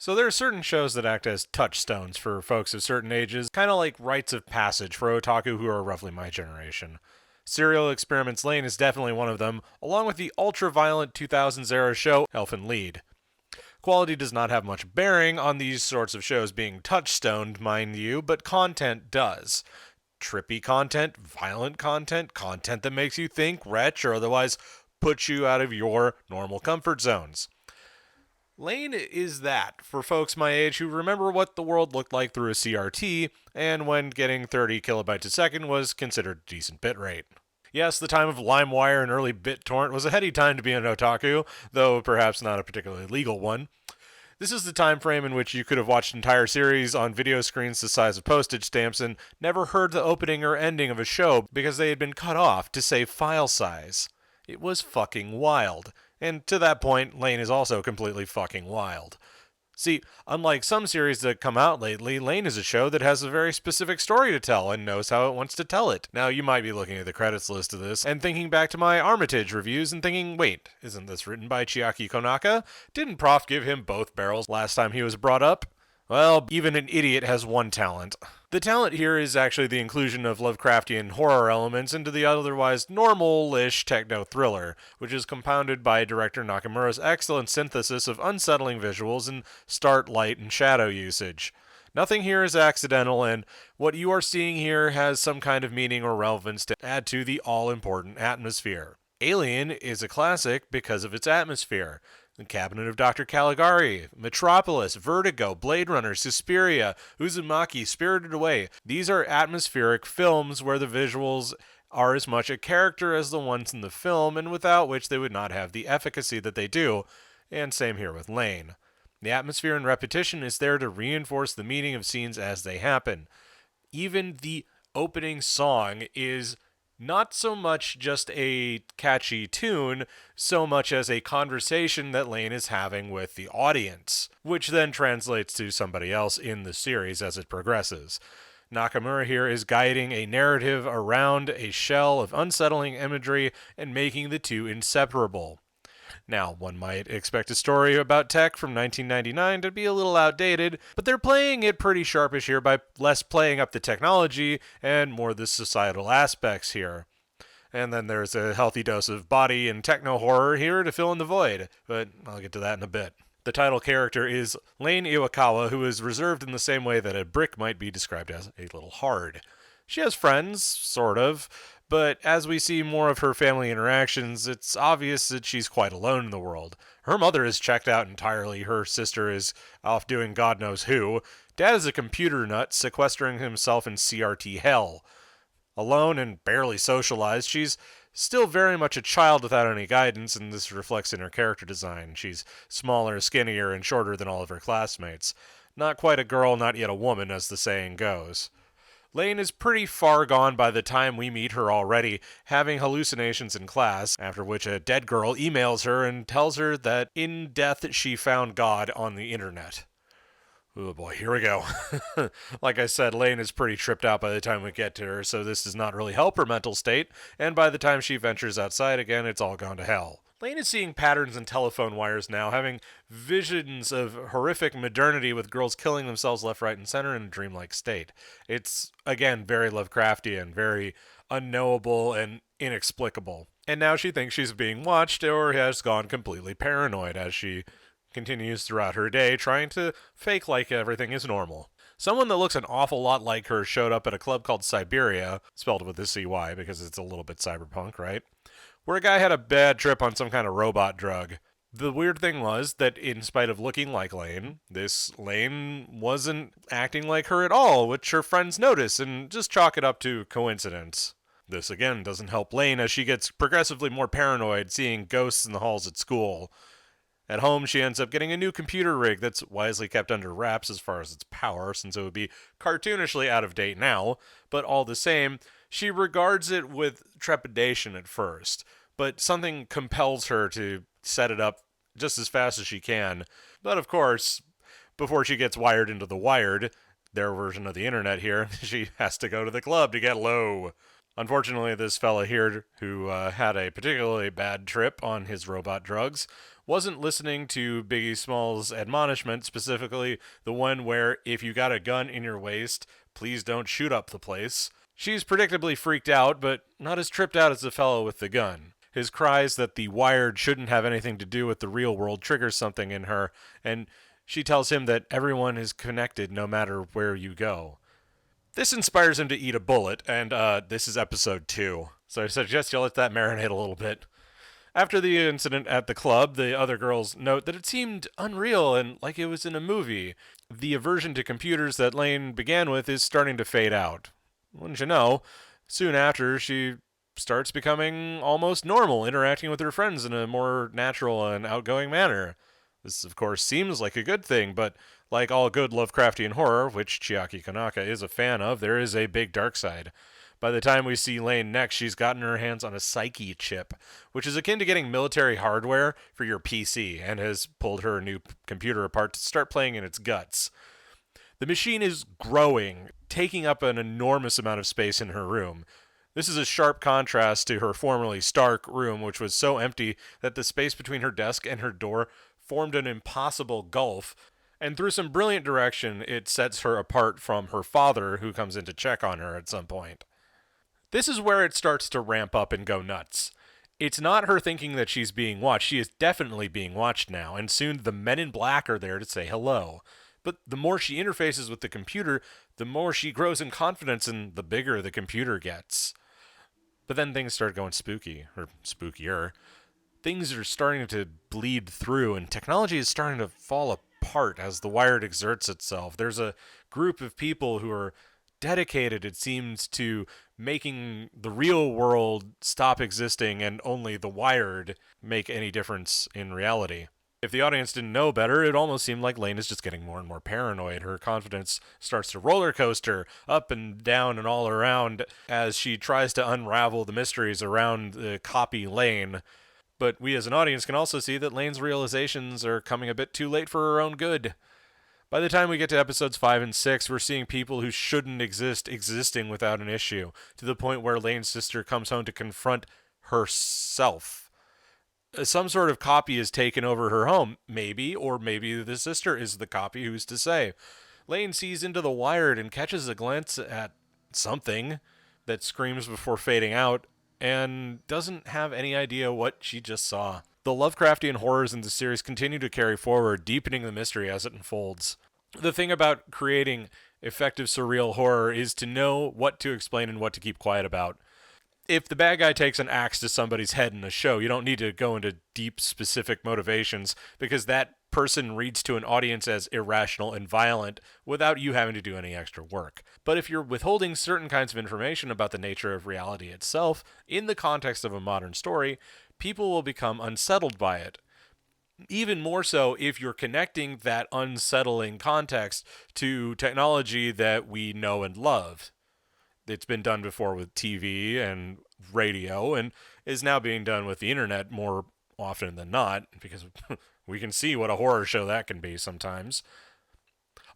So there are certain shows that act as touchstones for folks of certain ages, kind of like rites of passage for otaku who are roughly my generation. Serial Experiments Lain is definitely one of them, along with the ultra-violent 2000s era show Elfen Lied. Quality does not have much bearing on these sorts of shows being touchstoned, mind you, but content does. Trippy content, violent content, content that makes you think, retch, or otherwise puts you out of your normal comfort zones. Lain is that for folks my age who remember what the world looked like through a CRT and when getting 30 kilobytes a second was considered a decent bitrate. Yes, the time of LimeWire and early BitTorrent was a heady time to be an otaku, though perhaps not a particularly legal one. This is the time frame in which you could have watched entire series on video screens the size of postage stamps and never heard the opening or ending of a show because they had been cut off to save file size. It was fucking wild. And to that point, Lain is also completely fucking wild. See, unlike some series that come out lately, Lain is a show that has a very specific story to tell and knows how it wants to tell it. Now, you might be looking at the credits list of this and thinking back to my Armitage reviews and thinking, wait, isn't this written by Chiaki Konaka? Didn't Prof give him both barrels last time he was brought up? Well, even an idiot has one talent. The talent here is actually the inclusion of Lovecraftian horror elements into the otherwise normal-ish techno-thriller, which is compounded by director Nakamura's excellent synthesis of unsettling visuals and stark light and shadow usage. Nothing here is accidental, and what you are seeing here has some kind of meaning or relevance to add to the all-important atmosphere. Alien is a classic because of its atmosphere. The Cabinet of Dr. Caligari, Metropolis, Vertigo, Blade Runner, Suspiria, Uzumaki, Spirited Away. These are atmospheric films where the visuals are as much a character as the ones in the film and without which they would not have the efficacy that they do, and same here with Lain. The atmosphere and repetition is there to reinforce the meaning of scenes as they happen. Even the opening song is not so much just a catchy tune, so much as a conversation that Lain is having with the audience, which then translates to somebody else in the series as it progresses. Nakamura here is guiding a narrative around a shell of unsettling imagery and making the two inseparable. Now, one might expect a story about tech from 1999 to be a little outdated, but they're playing it pretty sharpish here by less playing up the technology and more the societal aspects here. And then there's a healthy dose of body and techno-horror here to fill in the void, but I'll get to that in a bit. The title character is Lain Iwakura, who is reserved in the same way that a brick might be described as a little hard. She has friends, sort of, but as we see more of her family interactions, it's obvious that she's quite alone in the world. Her mother is checked out entirely, her sister is off doing God knows who, Dad is a computer nut sequestering himself in CRT hell. Alone and barely socialized, she's still very much a child without any guidance, and this reflects in her character design. She's smaller, skinnier, and shorter than all of her classmates. Not quite a girl, not yet a woman, as the saying goes. Lain is pretty far gone by the time we meet her already, having hallucinations in class, after which a dead girl emails her and tells her that in death she found God on the internet. Oh boy, here we go. Like I said, Lain is pretty tripped out by the time we get to her, so this does not really help her mental state, and by the time she ventures outside again, it's all gone to hell. Lain is seeing patterns in telephone wires now, having visions of horrific modernity with girls killing themselves left, right, and center in a dreamlike state. It's, again, very Lovecraftian, very unknowable and inexplicable. And now she thinks she's being watched or has gone completely paranoid as she continues throughout her day trying to fake like everything is normal. Someone that looks an awful lot like her showed up at a club called Siberia, spelled with a CY because it's a little bit cyberpunk, right? Where a guy had a bad trip on some kind of robot drug. The weird thing was that in spite of looking like Lain, this Lain wasn't acting like her at all, which her friends notice and just chalk it up to coincidence. This again doesn't help Lain as she gets progressively more paranoid, seeing ghosts in the halls at school. At home, she ends up getting a new computer rig that's wisely kept under wraps as far as its power, since it would be cartoonishly out of date now, but all the same, she regards it with trepidation at first, but something compels her to set it up just as fast as she can. But of course, before she gets wired into the Wired, their version of the internet here, she has to go to the club to get low. Unfortunately, this fella here, who had a particularly bad trip on his robot drugs, wasn't listening to Biggie Smalls' admonishment, specifically the one where if you got a gun in your waist, please don't shoot up the place. She's predictably freaked out, but not as tripped out as the fellow with the gun. His cries that the wired shouldn't have anything to do with the real world triggers something in her, and she tells him that everyone is connected no matter where you go. This inspires him to eat a bullet, and this is episode 2. So I suggest you let that marinate a little bit. After the incident at the club, the other girls note that it seemed unreal and like it was in a movie. The aversion to computers that Lain began with is starting to fade out. Wouldn't you know, soon after, she starts becoming almost normal, interacting with her friends in a more natural and outgoing manner. This, of course, seems like a good thing, but like all good Lovecraftian horror, which Chiaki Konaka is a fan of, there is a big dark side. By the time we see Lain next, she's gotten her hands on a psyche chip, which is akin to getting military hardware for your PC, and has pulled her new computer apart to start playing in its guts. The machine is growing, taking up an enormous amount of space in her room. This is a sharp contrast to her formerly stark room, which was so empty that the space between her desk and her door formed an impossible gulf, and through some brilliant direction, it sets her apart from her father, who comes in to check on her at some point. This is where it starts to ramp up and go nuts. It's not her thinking that she's being watched. She is definitely being watched now, and soon the men in black are there to say hello. But the more she interfaces with the computer, the more she grows in confidence and the bigger the computer gets. But then things start going spooky, or spookier. Things are starting to bleed through, and technology is starting to fall apart as the Wired exerts itself. There's a group of people who are dedicated, it seems, to making the real world stop existing and only the Wired make any difference in reality. If the audience didn't know better, it almost seemed like Lain is just getting more and more paranoid. Her confidence starts to roller coaster up and down and all around as she tries to unravel the mysteries around the copy Lain. But we as an audience can also see that Lain's realizations are coming a bit too late for her own good. By the time we get to episodes 5 and 6, we're seeing people who shouldn't exist existing without an issue, to the point where Lain's sister comes home to confront herself. Some sort of copy is taken over her home, maybe, or maybe the sister is the copy, who's to say. Lain sees into the Wired and catches a glance at something that screams before fading out, and doesn't have any idea what she just saw. The Lovecraftian horrors in the series continue to carry forward, deepening the mystery as it unfolds. The thing about creating effective surreal horror is to know what to explain and what to keep quiet about. If the bad guy takes an axe to somebody's head in a show, you don't need to go into deep, specific motivations, because that person reads to an audience as irrational and violent without you having to do any extra work. But if you're withholding certain kinds of information about the nature of reality itself in the context of a modern story, people will become unsettled by it. Even more so if you're connecting that unsettling context to technology that we know and love. It's been done before with TV and radio, and is now being done with the internet more often than not, because we can see what a horror show that can be sometimes.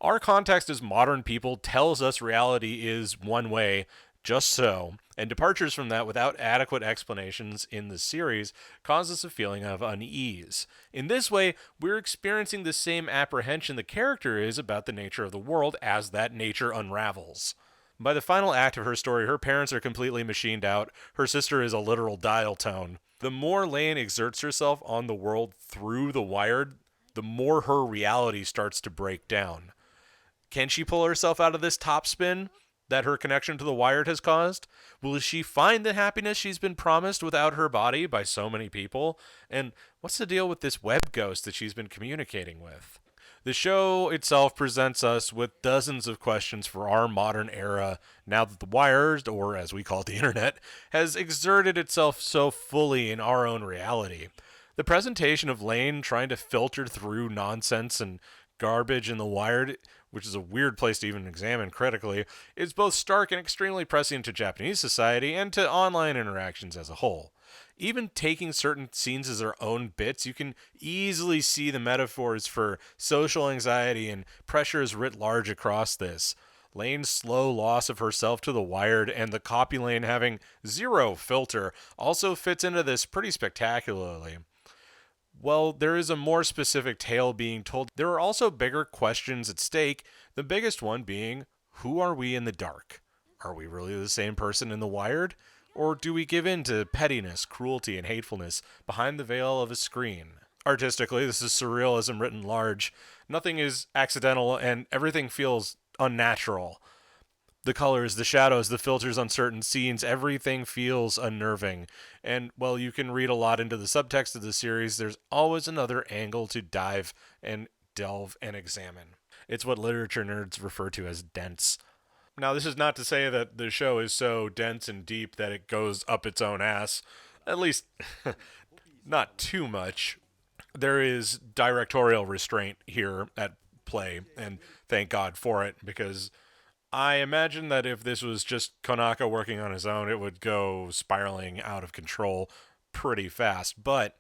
Our context as modern people tells us reality is one way, just so, and departures from that without adequate explanations in the series cause us a feeling of unease. In this way, we're experiencing the same apprehension the character is about the nature of the world as that nature unravels. By the final act of her story, her parents are completely machined out. Her sister is a literal dial tone. The more Lain exerts herself on the world through the Wired, the more her reality starts to break down. Can she pull herself out of this topspin that her connection to the Wired has caused? Will she find the happiness she's been promised without her body by so many people? And what's the deal with this web ghost that she's been communicating with? The show itself presents us with dozens of questions for our modern era now that the Wired, or as we call it, the internet, has exerted itself so fully in our own reality. The presentation of Lain trying to filter through nonsense and garbage in the Wired, which is a weird place to even examine critically, is both stark and extremely prescient to Japanese society and to online interactions as a whole. Even taking certain scenes as their own bits, you can easily see the metaphors for social anxiety and pressures writ large across this. Lane's slow loss of herself to the Wired and the copy Lane having zero filter also fits into this pretty spectacularly. While there is a more specific tale being told, there are also bigger questions at stake, the biggest one being, who are we in the dark? Are we really the same person in The Wired? Or do we give in to pettiness, cruelty, and hatefulness behind the veil of a screen? Artistically, this is surrealism written large. Nothing is accidental, and everything feels unnatural. The colors, the shadows, the filters on certain scenes, everything feels unnerving. And while you can read a lot into the subtext of the series, there's always another angle to dive and delve and examine. It's what literature nerds refer to as dense. Now, this is not to say that the show is so dense and deep that it goes up its own ass. At least, not too much. There is directorial restraint here at play, and thank God for it, because I imagine that if this was just Konaka working on his own, it would go spiraling out of control pretty fast. But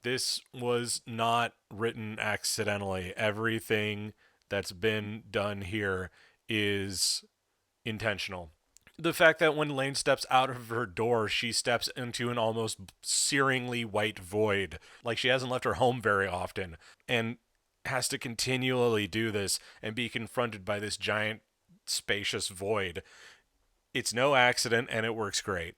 this was not written accidentally. Everything that's been done here is intentional. The fact that when Lain steps out of her door, she steps into an almost searingly white void, like she hasn't left her home very often, and has to continually do this and be confronted by this giant, spacious void. It's no accident, and it works great.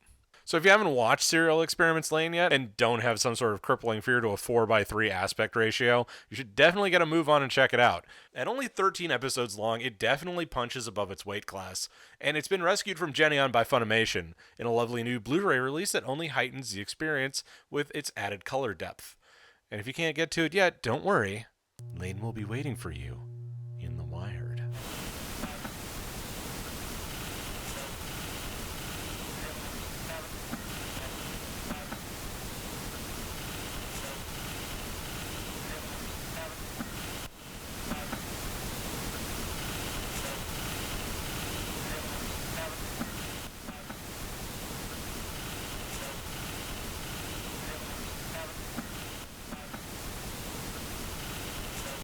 So if you haven't watched Serial Experiments Lain yet and don't have some sort of crippling fear to a 4:3 aspect ratio, you should definitely get a move on and check it out. At only 13 episodes long, it definitely punches above its weight class, and it's been rescued from Geneon by Funimation in a lovely new Blu-ray release that only heightens the experience with its added color depth. And if you can't get to it yet, don't worry. Lain will be waiting for you